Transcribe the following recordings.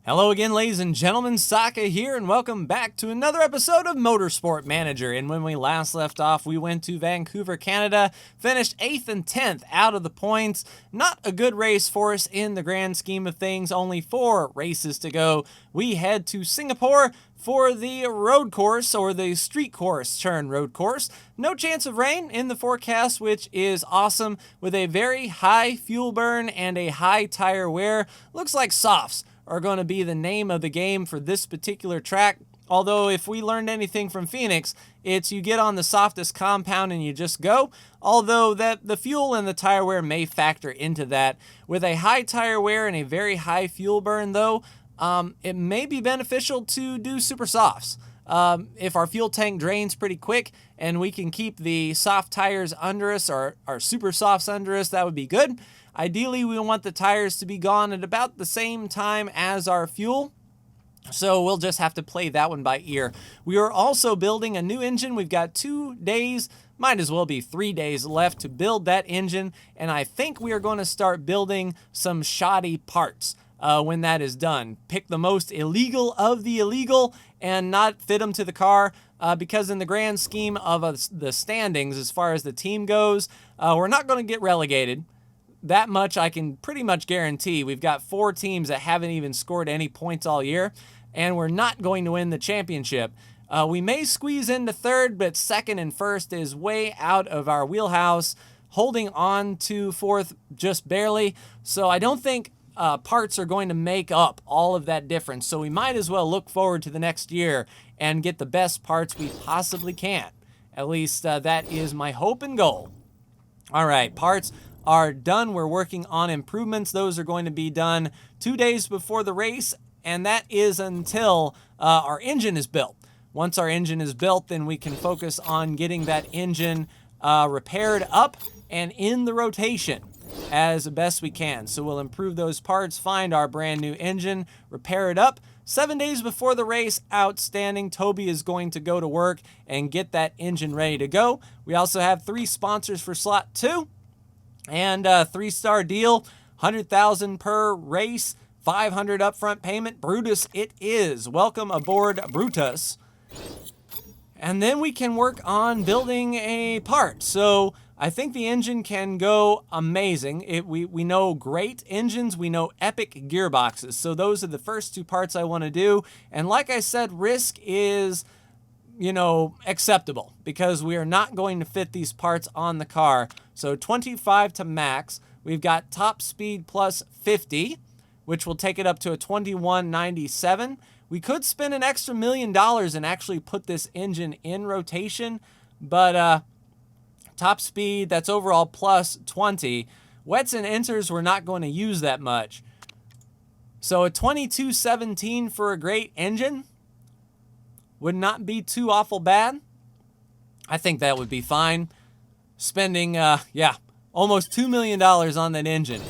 Hello again, ladies and gentlemen, Saka here, and welcome back to another episode of Motorsport Manager. And when we last left off, we went to Vancouver, Canada, finished 8th and 10th out of the points. Not a good race for us in the grand scheme of things, only 4 races to go. We head to Singapore for the road course, or the street course turned road course. No chance of rain in the forecast, which is awesome, with a very high fuel burn and a high tire wear. Looks like softs are going to be the name of the game for this particular track. Although if we learned anything from Phoenix, it's you get on the softest compound and you just go. Although that the fuel and the tire wear may factor into that. With a high tire wear and a very high fuel burn though, it may be beneficial to do super softs. If our fuel tank drains pretty quick and we can keep the soft tires under us, or our super softs under us, that would be good. Ideally, we want the tires to be gone at about the same time as our fuel, so we'll just have to play that one by ear. We are also building a new engine. We've got 2 days, might as well be 3 days left to build that engine, and I think we are going to start building some shoddy parts when that is done. Pick the most illegal of the illegal and not fit them to the car, because in the grand scheme of the standings, as far as the team goes, we're not going to get relegated. That much I can pretty much guarantee. We've got 4 teams that haven't even scored any points all year, and we're not going to win the championship. We may squeeze into 3rd, but 2nd and 1st is way out of our wheelhouse. Holding on to 4th just barely. So I don't think parts are going to make up all of that difference. So we might as well look forward to the next year and get the best parts we possibly can. At least that is my hope and goal. All right, parts are done. We're working on improvements. Those are going to be done 2 days before the race, and that is until our engine is built. Once our engine is built, then we can focus on getting that engine repaired up and in the rotation as best we can. So we'll improve those parts, find our brand new engine, repair it up. 7 days before the race, outstanding. Toby is going to go to work and get that engine ready to go. We also have 3 sponsors for slot 2. And a 3-star deal, 100,000 per race, 500 upfront payment. Brutus it is. Welcome aboard, Brutus. And then we can work on building a part. So I think the engine can go amazing. We know great engines. We know epic gearboxes. So those are the first 2 parts I want to do. And like I said, risk is, acceptable, because we are not going to fit these parts on the car. So 25 to max. We've got top speed plus 50, which will take it up to a 2197. We could spend an extra $1 million and actually put this engine in rotation, but top speed, that's overall plus 20. Wets and enters, we're not going to use that much. So a 2217 for a great engine would not be too awful bad. I think that would be fine. Spending, almost $2 million on that engine.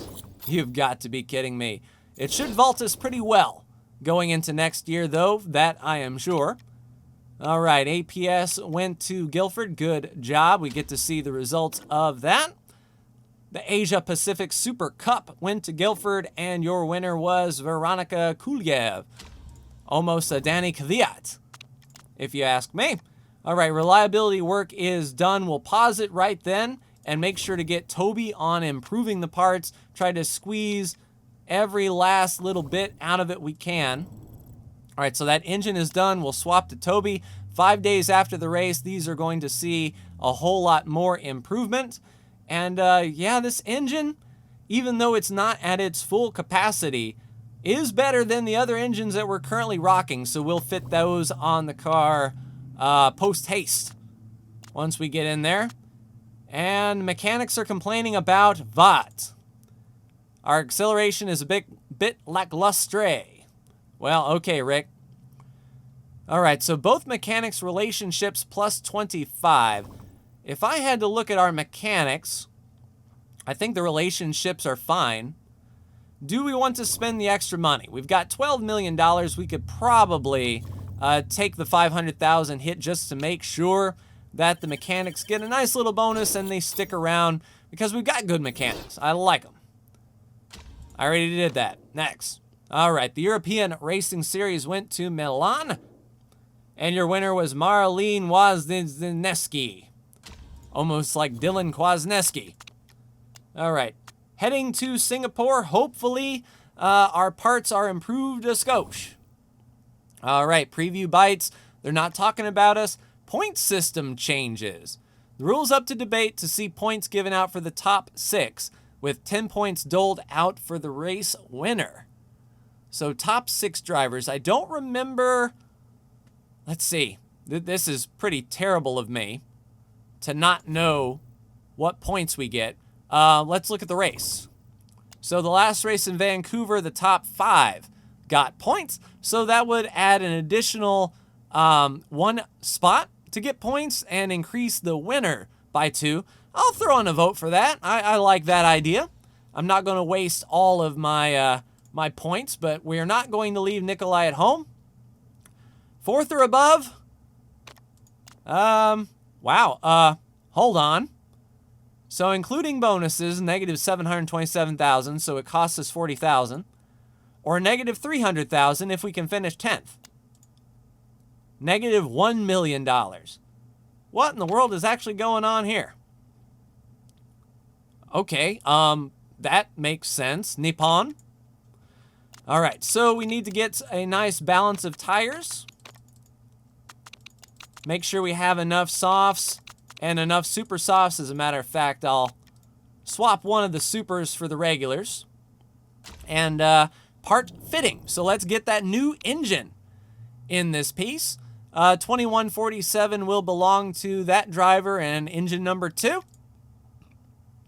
You've got to be kidding me. It should vault us pretty well going into next year, though, that I am sure. All right, APS went to Guilford. Good job. We get to see the results of that. The Asia Pacific Super Cup went to Guilford, and your winner was Veronica Kulyev. Almost a Danny Kvyat, if you ask me. All right, reliability work is done. We'll pause it right then and make sure to get Toby on improving the parts. Try to squeeze every last little bit out of it we can. All right, so that engine is done. We'll swap to Toby. 5 days after the race, these are going to see a whole lot more improvement. And this engine, even though it's not at its full capacity, is better than the other engines that we're currently rocking. So we'll fit those on the car post-haste once we get in there. And mechanics are complaining about VOT. Our acceleration is a bit lackluster. Well, okay, Rick. All right, so both mechanics relationships plus 25. If I had to look at our mechanics, I think the relationships are fine. Do we want to spend the extra money? We've got $12 million. We could probably take the 500,000 hit just to make sure that the mechanics get a nice little bonus and they stick around, because we've got good mechanics. I like them. I already did that. Next. All right, the European Racing Series went to Milan, and your winner was Marlene Wozniacki. Almost like Dylan Kwasniewski. All right, heading to Singapore. Hopefully, our parts are improved a skosh. All right, preview bites. They're not talking about us. Point system changes. The rules up to debate to see points given out for the top 6, with 10 points doled out for the race winner. So top 6 drivers. I don't remember. Let's see. This is pretty terrible of me to not know what points we get. Let's look at the race. So the last race in Vancouver, the top 5 got points. So that would add an additional 1 spot to get points and increase the winner by 2. I'll throw in a vote for that. I like that idea. I'm not going to waste all of my my points, but we are not going to leave Nikolai at home. 4th or above? Wow. Hold on. So including bonuses, negative 727,000, so it costs us 40,000. Or negative 300,000 if we can finish 10th. Negative $1 million. What in the world is actually going on here? Okay, that makes sense. Nippon. All right, so we need to get a nice balance of tires. Make sure we have enough softs and enough super softs. As a matter of fact, I'll swap one of the supers for the regulars. And part fitting. So let's get that new engine in this piece. 2147 will belong to that driver and engine number 2.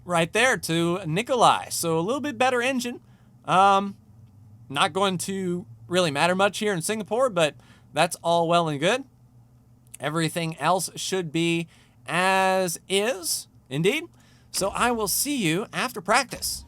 Right there to Nikolai. So a little bit better engine. Not going to really matter much here in Singapore, but that's all well and good. Everything else should be as is, indeed. So I will see you after practice.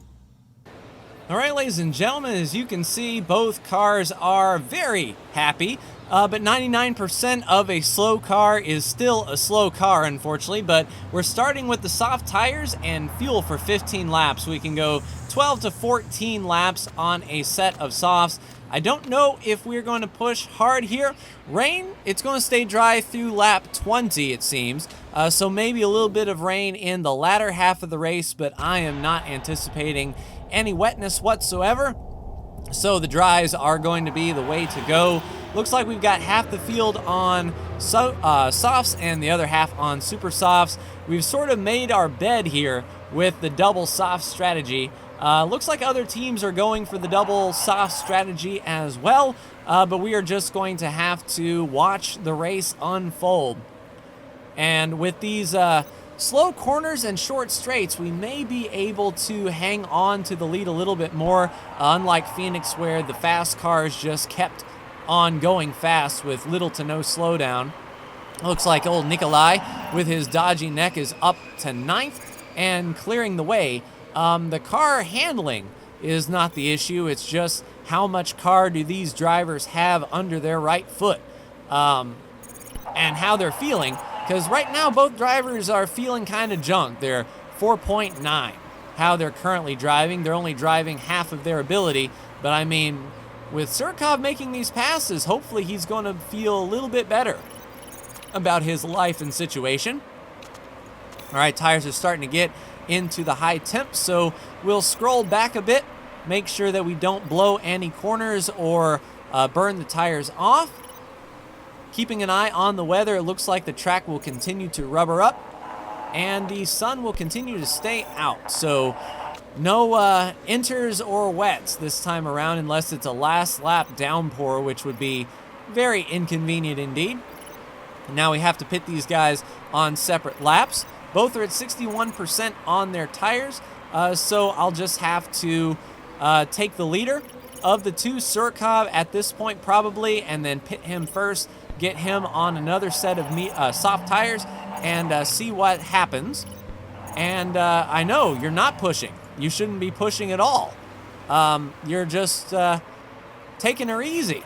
All right, ladies and gentlemen, as you can see, both cars are very happy. But 99% of a slow car is still a slow car, unfortunately. But we're starting with the soft tires and fuel for 15 laps. We can go 12 to 14 laps on a set of softs. I don't know if we're going to push hard here. Rain, it's going to stay dry through lap 20, it seems. So maybe a little bit of rain in the latter half of the race, but I am not anticipating any wetness whatsoever. So the dries are going to be the way to go. Looks like we've got half the field on softs and the other half on super softs. We've sort of made our bed here with the double soft strategy. Looks like other teams are going for the double soft strategy as well, but we are just going to have to watch the race unfold. And with these slow corners and short straights, we may be able to hang on to the lead a little bit more, unlike Phoenix, where the fast cars just kept on going fast with little to no slowdown. Looks like old Nikolai with his dodgy neck is up to 9th and clearing the way. The car handling is not the issue. It's just how much car do these drivers have under their right foot, and how they're feeling. Because right now both drivers are feeling kind of junk. They're 4.9. How they're currently driving. They're only driving half of their ability. But I mean, with Surkov making these passes, hopefully he's going to feel a little bit better about his life and situation. All right, tires are starting to get into the high temps, so we'll scroll back a bit, make sure that we don't blow any corners or burn the tires off. Keeping an eye on the weather, it looks like the track will continue to rubber up and the sun will continue to stay out. So no inters or wets this time around, unless it's a last lap downpour, which would be very inconvenient indeed. Now we have to pit these guys on separate laps. Both are at 61% on their tires, so I'll just have to take the leader of the two, Surkov, at this point probably, and then pit him first, get him on another set of soft tires, and see what happens. And I know you're not pushing. You shouldn't be pushing at all. You're just taking her easy.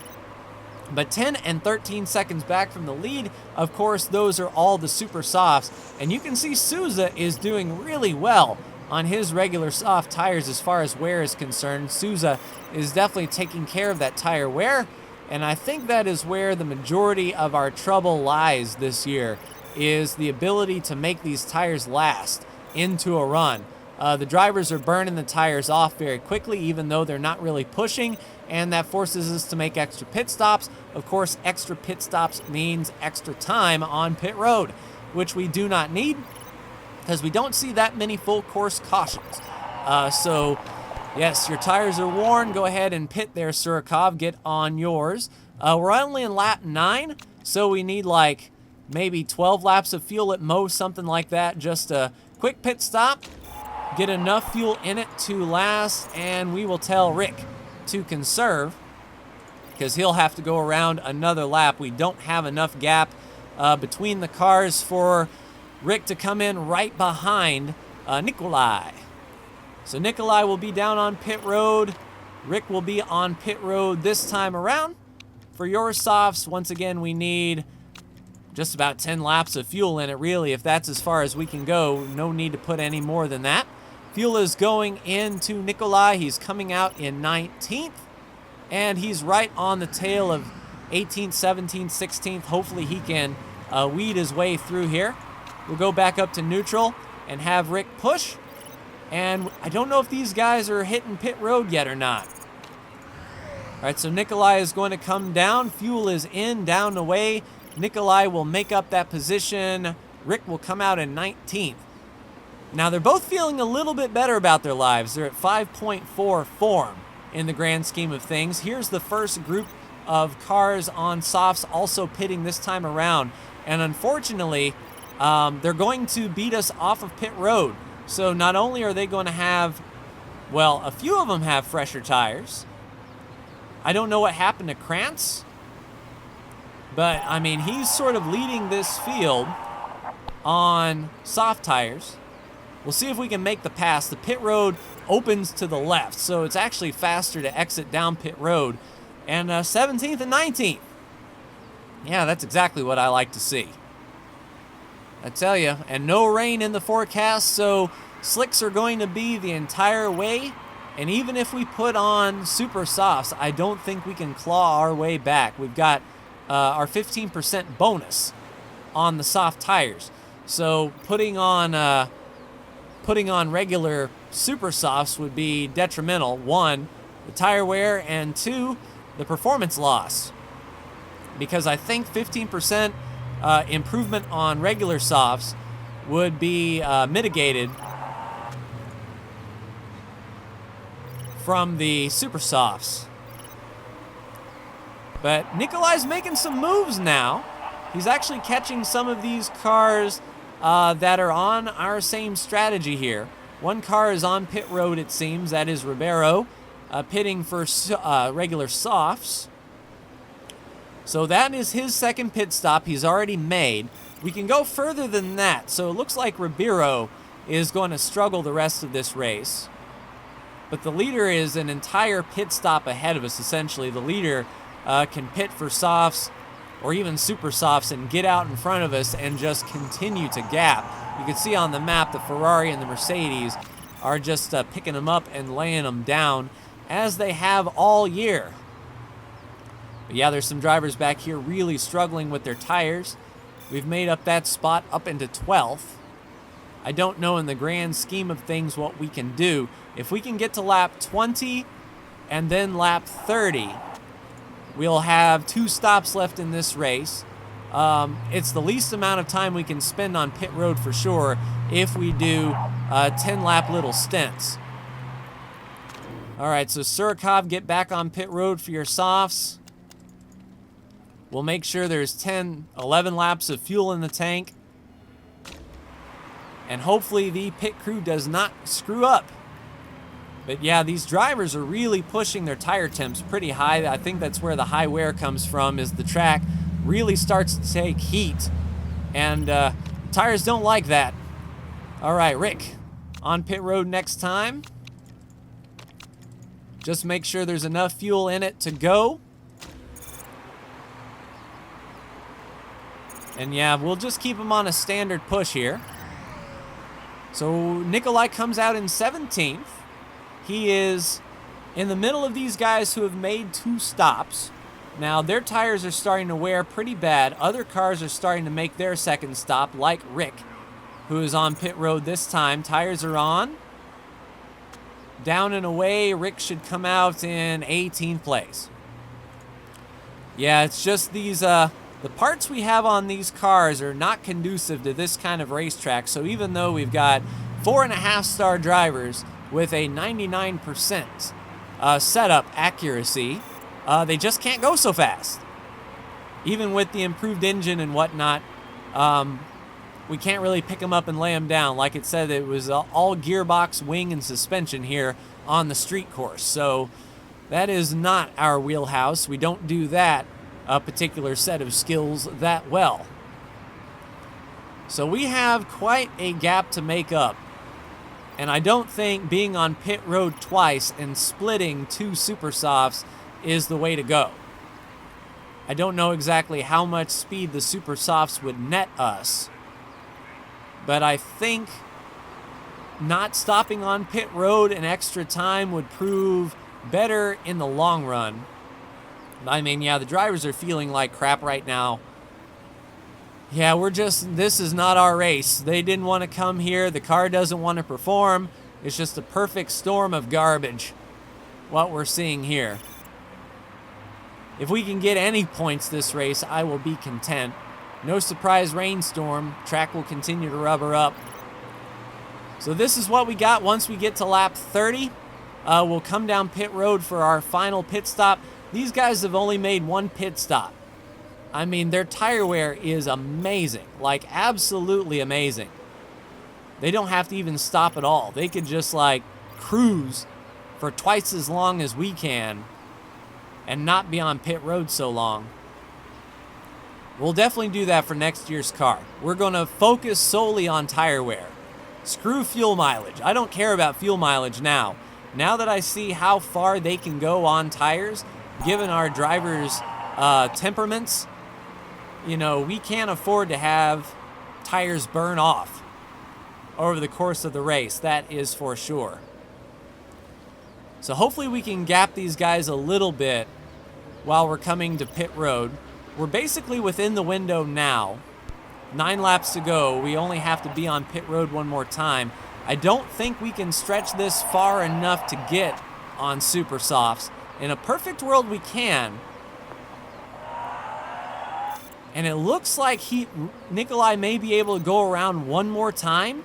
But 10 and 13 seconds back from the lead, of course, those are all the super softs. And you can see Souza is doing really well on his regular soft tires as far as wear is concerned. Souza is definitely taking care of that tire wear, and I think that is where the majority of our trouble lies this year, is the ability to make these tires last into a run. The drivers are burning the tires off very quickly, even though they're not really pushing, and that forces us to make extra pit stops. Of course, extra pit stops means extra time on pit road, which we do not need because we don't see that many full course cautions. So yes, your tires are worn. Go ahead and pit there, Surakov. Get on yours. We're only in lap 9, so we need like maybe 12 laps of fuel at most, something like that. Just a quick pit stop, get enough fuel in it to last, and we will tell Rick to conserve because he'll have to go around another lap. We don't have enough gap between the cars for Rick to come in right behind Nikolai. So Nikolai will be down on pit road. Rick will be on pit road this time around. For your softs, once again, we need just about 10 laps of fuel in it, really, if that's as far as we can go. No need to put any more than that. Fuel is going into Nikolai. He's coming out in 19th, and he's right on the tail of 18th, 17th, 16th. Hopefully he can weed his way through here. We'll go back up to neutral and have Rick push. And I don't know if these guys are hitting pit road yet or not. All right, so Nikolai is going to come down. Fuel is in, down the way. Nikolai will make up that position. Rick will come out in 19th. Now, they're both feeling a little bit better about their lives. They're at 5.4 form in the grand scheme of things. Here's the first group of cars on softs also pitting this time around. And unfortunately, they're going to beat us off of pit road. So not only are they going to have, well, a few of them have fresher tires. I don't know what happened to Krantz, but I mean, he's sort of leading this field on soft tires. We'll see if we can make the pass. The pit road opens to the left, so it's actually faster to exit down pit road. And 17th and 19th. Yeah, that's exactly what I like to see. I tell you, and no rain in the forecast, so slicks are going to be the entire way. And even if we put on super softs, I don't think we can claw our way back. We've got our 15% bonus on the soft tires. So putting on regular super softs would be detrimental. 1, the tire wear, and 2, the performance loss. Because I think 15% improvement on regular softs would be mitigated from the super softs. But Nikolai's making some moves now. He's actually catching some of these cars that are on our same strategy here. One car is on pit road, it seems. That is Ribeiro pitting for regular softs. So that is his second pit stop he's already made. We can go further than that. So it looks like Ribeiro is going to struggle the rest of this race. But the leader is an entire pit stop ahead of us, essentially. The leader can pit for softs or even super softs and get out in front of us and just continue to gap. You can see on the map the Ferrari and the Mercedes are just picking them up and laying them down as they have all year. But yeah, there's some drivers back here really struggling with their tires. We've made up that spot up into 12th. I don't know in the grand scheme of things what we can do. If we can get to lap 20 and then lap 30, we'll have 2 stops left in this race. It's the least amount of time we can spend on pit road for sure if we do 10-lap little stints. All right, so Surakov, get back on pit road for your softs. We'll make sure there's 10, 11 laps of fuel in the tank. And hopefully the pit crew does not screw up. But yeah, these drivers are really pushing their tire temps pretty high. I think that's where the high wear comes from, is the track really starts to take heat. And tires don't like that. All right, Rick, on pit road next time. Just make sure there's enough fuel in it to go. And yeah, we'll just keep them on a standard push here. So Nikolai comes out in 17th. He is in the middle of these guys who have made 2 stops. Now, their tires are starting to wear pretty bad. Other cars are starting to make their second stop, like Rick, who is on pit road this time. Tires are on. Down and away, Rick should come out in 18th place. Yeah, it's just these, the parts we have on these cars are not conducive to this kind of racetrack. So even though we've got 4.5-star drivers with a 99% setup accuracy, they just can't go so fast. Even with the improved engine and whatnot, we can't really pick them up and lay them down. Like it said, it was all gearbox, wing, and suspension here on the street course. So that is not our wheelhouse. We don't do that particular set of skills that well. So we have quite a gap to make up. And I don't think being on pit road twice and splitting 2 super softs is the way to go. I don't know exactly how much speed the super softs would net us, but I think not stopping on pit road an extra time would prove better in the long run. I mean, yeah, the drivers are feeling like crap right now. Yeah, this is not our race. They didn't want to come here. The car doesn't want to perform. It's just a perfect storm of garbage, what we're seeing here. If we can get any points this race, I will be content. No surprise rainstorm. Track will continue to rubber up. So this is what we got once we get to lap 30. We'll come down pit road for our final pit stop. These guys have only made 1 pit stop. I mean, their tire wear is amazing. Like, absolutely amazing. They don't have to even stop at all. They could just, like, cruise for twice as long as we can and not be on pit road so long. We'll definitely do that for next year's car. We're going to focus solely on tire wear. Screw fuel mileage. I don't care about fuel mileage now. Now that I see how far they can go on tires, given our drivers' temperaments, you know, we can't afford to have tires burn off over the course of the race. That is for sure. So hopefully we can gap these guys a little bit while we're coming to pit road. We're basically within the window now. 9 laps to go. We only have to be on pit road 1 more time. I don't think we can stretch this far enough to get on super softs. In a perfect world, we can. And it looks like Nikolai may be able to go around 1 more time.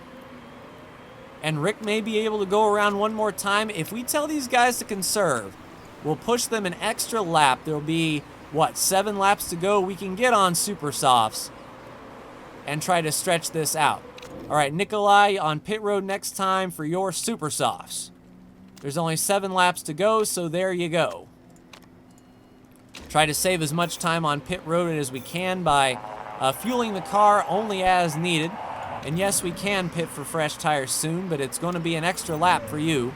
And Rick may be able to go around 1 more time. If we tell these guys to conserve, we'll push them an extra lap. There'll be, 7 laps to go. We can get on super softs and try to stretch this out. All right, Nikolai on pit road next time for your super softs. There's only 7 laps to go, so there you go. Try to save as much time on pit road as we can by fueling the car only as needed. And yes, we can pit for fresh tires soon, but it's going to be an extra lap for you.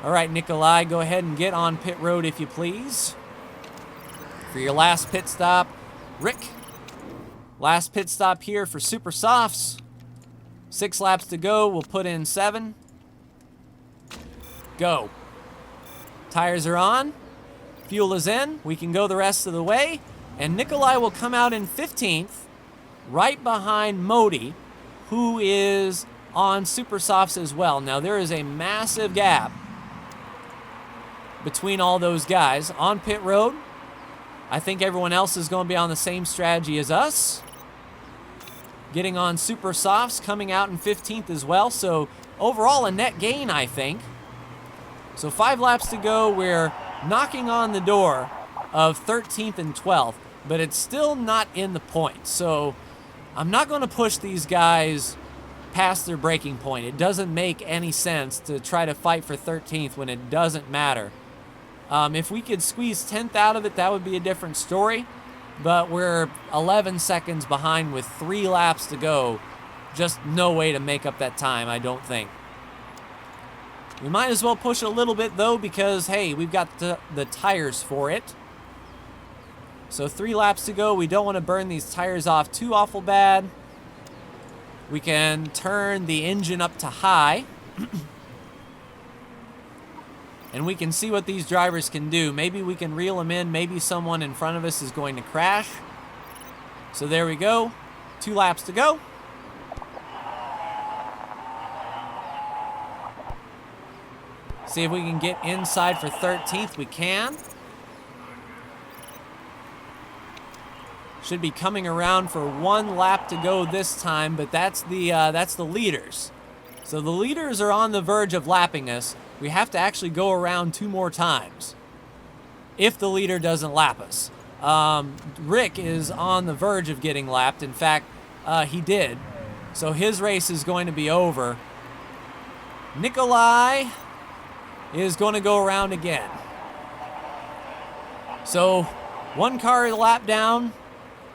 All right, Nikolai, go ahead and get on pit road if you please. For your last pit stop, Rick. Last pit stop here for super softs. 6 laps to go. We'll put in 7. Go. Tires are on. Fuel is in. We can go the rest of the way. And Nikolai will come out in 15th, right behind Modi, who is on super softs as well. Now, there is a massive gap between all those guys. On pit road, I think everyone else is going to be on the same strategy as us. Getting on super softs, coming out in 15th as well. So overall, a net gain, I think. So 5 laps to go. We're knocking on the door of 13th and 12th, but it's still not in the points. So I'm not going to push these guys past their breaking point. It doesn't make any sense to try to fight for 13th when it doesn't matter. If we could squeeze 10th out of it, that would be a different story. But we're 11 seconds behind with 3 laps to go. Just no way to make up that time, I don't think. We might as well push a little bit, though, because, hey, we've got the tires for it. So 3 laps to go. We don't want to burn these tires off too awful bad. We can turn the engine up to high. And we can see what these drivers can do. Maybe we can reel them in. Maybe someone in front of us is going to crash. So there we go. 2 laps to go. See if we can get inside for 13th. We can. Should be coming around for 1 lap to go this time, but that's the leaders. So the leaders are on the verge of lapping us. We have to actually go around 2 more times if the leader doesn't lap us. Rick is on the verge of getting lapped. In fact, he did. So his race is going to be over. Nikolai is going to go around again. So 1 car lap down.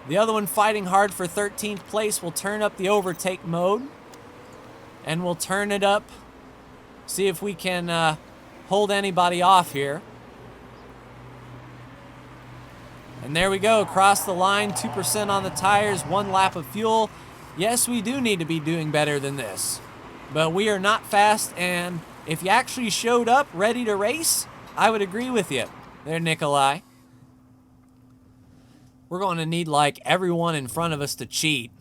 The other one fighting hard for 13th place. We'll turn up the overtake mode. And we'll turn it up. See if we can hold anybody off here. And there we go, across the line, 2% on the tires, 1 lap of fuel. Yes, we do need to be doing better than this. But we are not fast, and if you actually showed up ready to race, I would agree with you. There, Nikolai. We're going to need, like, everyone in front of us to cheat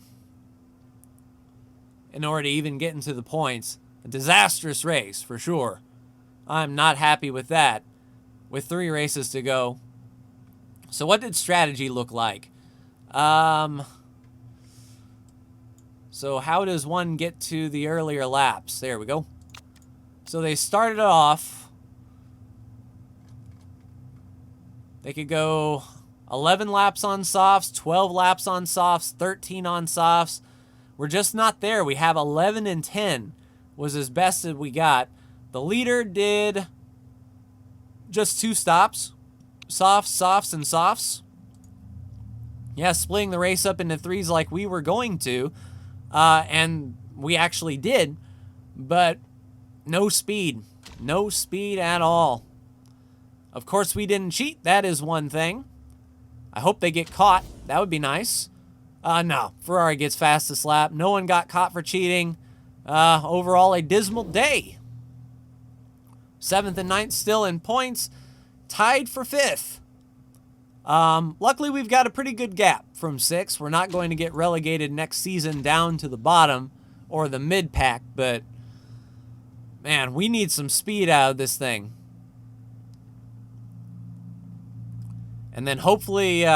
in order to even get into the points. A disastrous race, for sure. I'm not happy with that, with 3 races to go. So what did strategy look like? So how does one get to the earlier laps? There we go. So they started off. They could go 11 laps on softs, 12 laps on softs, 13 on softs. We're just not there. We have 11 and 10 was as best as we got. The leader did just 2 stops. Softs, softs, and softs. Yeah, splitting the race up into 3s like we were going to. And we actually did. But no speed. No speed at all. Of course, we didn't cheat. That is one thing. I hope they get caught. That would be nice. No. Ferrari gets fastest lap. No one got caught for cheating. Overall, a dismal day. 7th and 9th still in points. Tied for 5th. Luckily, we've got a pretty good gap from 6th. We're not going to get relegated next season down to the bottom or the mid-pack, but man, we need some speed out of this thing. And then hopefully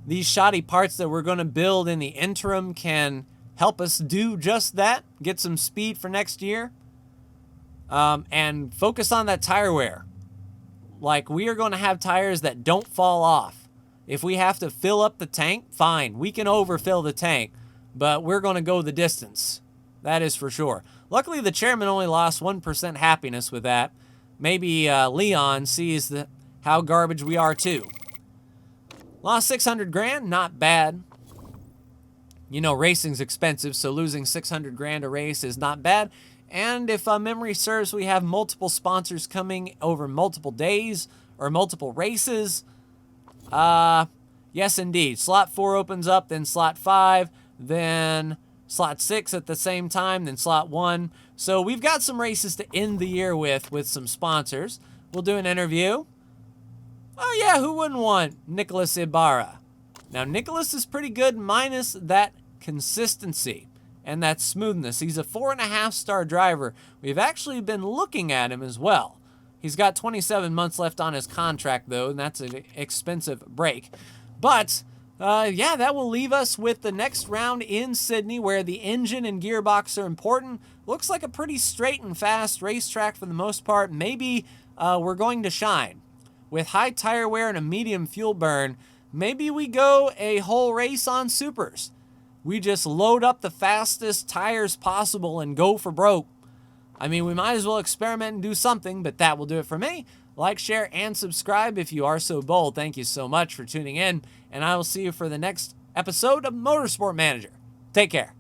these shoddy parts that we're going to build in the interim can help us do just that, get some speed for next year, and focus on that tire wear. Like, we are going to have tires that don't fall off. If we have to fill up the tank, fine. We can overfill the tank, but we're going to go the distance. That is for sure. Luckily, the chairman only lost 1% happiness with that. Maybe Leon sees how garbage we are, too. Lost 600 grand, not bad. You know, racing's expensive, so losing 600 grand a race is not bad. And if memory serves, we have multiple sponsors coming over multiple days or multiple races. Yes, indeed. Slot 4 opens up, then slot 5, then slot 6 at the same time, then slot 1. So we've got some races to end the year with some sponsors. We'll do an interview. Oh, yeah, who wouldn't want Nicholas Ibarra? Now, Nicholas is pretty good minus that consistency and that smoothness. He's a 4.5-star driver. We've actually been looking at him as well. He's got 27 months left on his contract, though, and that's an expensive break. But, yeah, that will leave us with the next round in Sydney, where the engine and gearbox are important. Looks like a pretty straight and fast racetrack for the most part. Maybe we're going to shine. With high tire wear and a medium fuel burn, maybe we go a whole race on supers. We just load up the fastest tires possible and go for broke. I mean, we might as well experiment and do something, but that will do it for me. Like, share, and subscribe if you are so bold. Thank you so much for tuning in, and I will see you for the next episode of Motorsport Manager. Take care.